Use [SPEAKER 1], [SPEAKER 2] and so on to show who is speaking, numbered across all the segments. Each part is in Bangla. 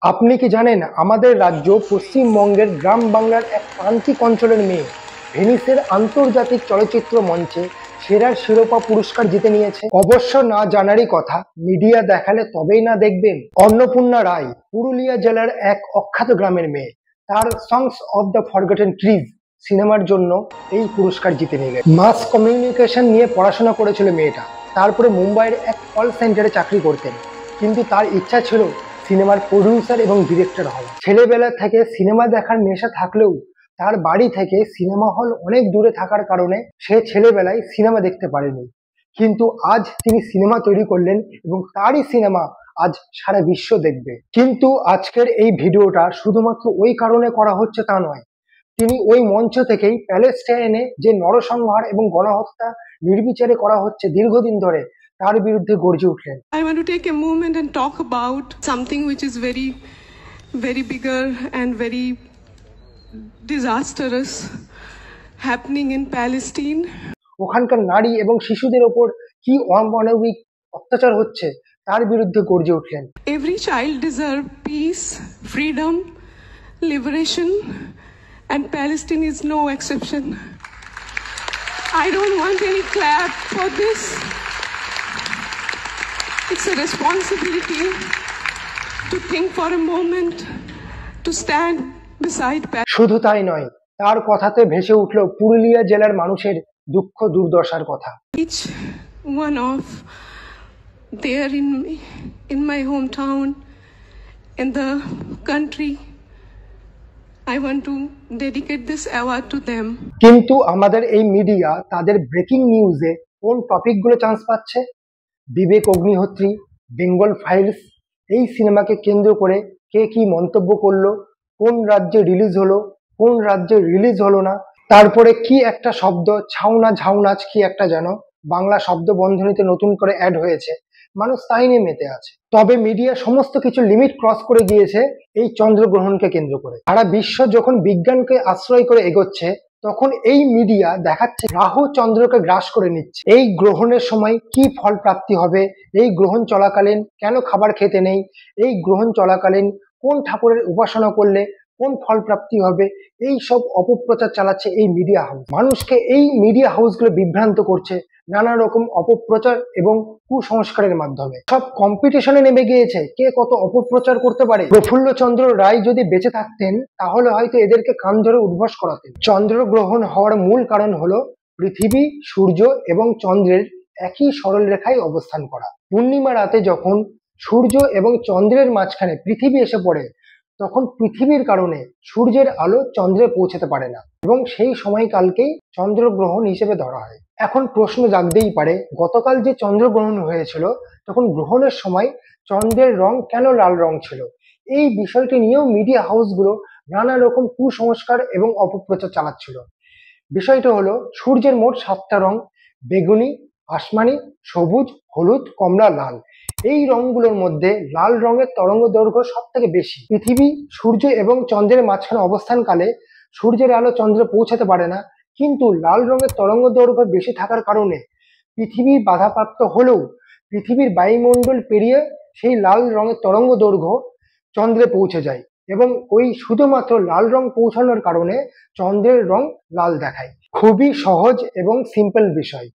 [SPEAKER 1] আপনি কি জানেন আমাদের রাজ্য পশ্চিমবঙ্গের গ্রাম বাংলার এক প্রান্তিক অঞ্চলের মেয়ে ভেনিসের আন্তর্জাতিক চলচ্চিত্র মঞ্চে সেরার শিরোপা পুরস্কার জিতে নিয়েছে। অবশ্য না জানারই কথা, মিডিয়া দেখালে তবেই না দেখবেন। অন্নপূর্ণা রায় পুরুলিয়া জেলার এক অখ্যাত গ্রামের মেয়ে। তার songs of the forgotten trees সিনেমার জন্য এই পুরস্কার জিতে নিলেন। মাস কমিউনিকেশন নিয়ে পড়াশোনা করেছিল মেয়েটা, তারপরে মুম্বাইয়ের এক কল সেন্টারে চাকরি করতেন, কিন্তু তার ইচ্ছা ছিল সিনেমার প্রডিউসার এবং ডিরেক্টর হওয়া। ছেলেবেলা থেকে সিনেমা দেখার নেশা থাকলেও তার বাড়ি থেকে সিনেমা হল অনেক দূরে থাকার কারণে সে ছেলেবেলায় সিনেমা দেখতে পারেনি। কিন্তু আজ তিনি সিনেমা তৈরি করলেন এবং তারই সিনেমা আজ সারা বিশ্ব দেখবে। কিন্তু আজকের এই ভিডিওটা শুধুমাত্র ওই কারণে করা হচ্ছে তা নয়। তিনি ওই মঞ্চ থেকেই প্যালেস্টাইনে যে নরসংহার এবং গণহত্যা নির্বিচারে করা হচ্ছে দীর্ঘদিন ধরে, তার বিরুদ্ধে গর্জে উঠলেন।
[SPEAKER 2] I want to take a moment and talk about something which is very, very bigger and very disastrous happening in Palestine.
[SPEAKER 1] ওখানকার নারী এবং শিশুদের ওপর কি অমানবিক অত্যাচার হচ্ছে তার বিরুদ্ধে গর্জে উঠলেন।
[SPEAKER 2] Every child deserves peace, freedom, liberation, and Palestine is no exception. I don't want any clap for this. It's a responsibility to think for a moment, to stand beside Palestine.
[SPEAKER 1] শুধু তাই নয়, তার কথাতে ভেসে উঠল পুরুলিয়া জেলার মানুষের দুঃখ দুর্দশার কথা।
[SPEAKER 2] Each one of there in my hometown, in the country, I want to dedicate this award to them.
[SPEAKER 1] কিন্তু আমাদের এই মিডিয়া তাদের ব্রেকিং নিউজে কোন টপিকগুলো চান্স পাচ্ছে? বিবেক অগ্নিহোত্রী, বেঙ্গল ফাইলস, এই সিনেমাকে কেন্দ্র করে কে কি মন্তব্য করলো, কোন রাজ্যে রিলিজ হলো, কোন রাজ্যে রিলিজ হলো না, তারপরে কি একটা শব্দ ছাউনা ঝাউনাচ কি একটা যেন বাংলা শব্দ বন্ধনীতে নতুন করে অ্যাড হয়েছে, মানুষ তাই নিয়ে মেতে আছে। তবে মিডিয়া সমস্ত কিছু লিমিট ক্রস করে গিয়েছে এই চন্দ্রগ্রহণকে কেন্দ্র করে। সারা বিশ্ব যখন বিজ্ঞানকে আশ্রয় করে এগোচ্ছে, তখন এই মিডিয়া দেখাচ্ছে রাহু চন্দ্রকে গ্রাস করে নিচ্ছে। এই গ্রহণের সময় কি ফল প্রাপ্তি হবে, এই গ্রহণ চলাকালীন কেন খাবার খেতে নেই, এই গ্রহণ চলাকালীন কোন ঠাকুরের উপাসনা করলে কোন ফল প্রাপ্তি হবে, এই সব অপপ্রচার চালাচ্ছে এই মিডিয়া হাউস। মানুষকে এই মিডিয়া হাউসগুলো বিভ্রান্ত করছে নানা রকম অপপ্রচার এবং কুসংস্কারের মাধ্যমে। সব কম্পিটিশনে নেমে গিয়েছে কে কত অপপ্রচার করতে পারে। প্রফুল্লচন্দ্র রায় যদি বেঁচে থাকতেন তাহলে হয়তো এদেরকে কান ধরে উদ্ভাস করাতেন। চন্দ্রগ্রহণ হওয়ার মূল কারণ হলো পৃথিবী, সূর্য এবং চন্দ্রের একই সরল রেখায় অবস্থান করা। পূর্ণিমা রাতে যখন সূর্য এবং চন্দ্রের মাঝখানে পৃথিবী এসে পড়ে, তখন পৃথিবীর কারণে সূর্যের আলো চন্দ্রে পৌঁছাতে পারে না এবং সেই সময়কালকেই চন্দ্রগ্রহণ হিসেবে ধরা হয়। এখন প্রশ্ন জাগতেই পারে, গতকাল যে চন্দ্রগ্রহণ হয়েছিল তখন গ্রহণের সময় চন্দ্রের রং কেন লাল রং ছিল? এই বিষয়টি নিয়েও মিডিয়া হাউসগুলো নানা রকম কুসংস্কার এবং অপপ্রচার চালাচ্ছিল। বিষয়টা হলো সূর্যের মোট 7টা রং: বেগুনি, আসমানি, সবুজ, হলুদ, কমলা, লাল। এই রংগুলোর মধ্যে লাল রঙের তরঙ্গ দৈর্ঘ্য সব থেকে বেশি। পৃথিবী, সূর্য এবং চন্দ্রের মাঝখানে অবস্থানকালে সূর্যের আলো চন্দ্রে পৌঁছাতে পারে না, কিন্তু লাল রঙের তরঙ্গ দৈর্ঘ্য বেশি থাকার কারণে পৃথিবী বাধাপ্রাপ্ত হলেও পৃথিবীর বায়ুমণ্ডল পেরিয়ে সেই লাল রঙের তরঙ্গ দৈর্ঘ্য চন্দ্রে পৌঁছে যায় এবং ওই শুধুমাত্র লাল রং পৌঁছানোর কারণে চন্দ্রের রং লাল দেখায়। খুবই সহজ এবং সিম্পল বিষয়,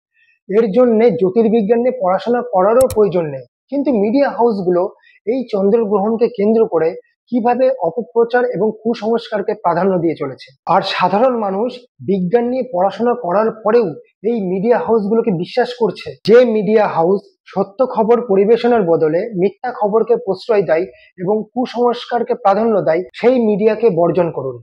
[SPEAKER 1] এর জন্য জ্যোতির্বিজ্ঞান নিয়ে পড়াশোনা করারও প্রয়োজন নেই। কিন্তু মিডিয়া হাউসগুলো এই চন্দ্রগ্রহণকে কেন্দ্র করে কিভাবে অপপ্রচার এবং কুসংস্কারকে প্রাধান্য দিয়ে চলেছে। আর সাধারণ মানুষ বিজ্ঞান নিয়ে পড়াশোনা করার পরেও এই মিডিয়া হাউসগুলোকে বিশ্বাস করছে। যে মিডিয়া হাউস সত্য খবর পরিবেশনের বদলে মিথ্যা খবরকে প্রশ্রয় দেয় এবং কুসংস্কারকে প্রাধান্য দেয়, সেই মিডিয়াকে বর্জন করুন।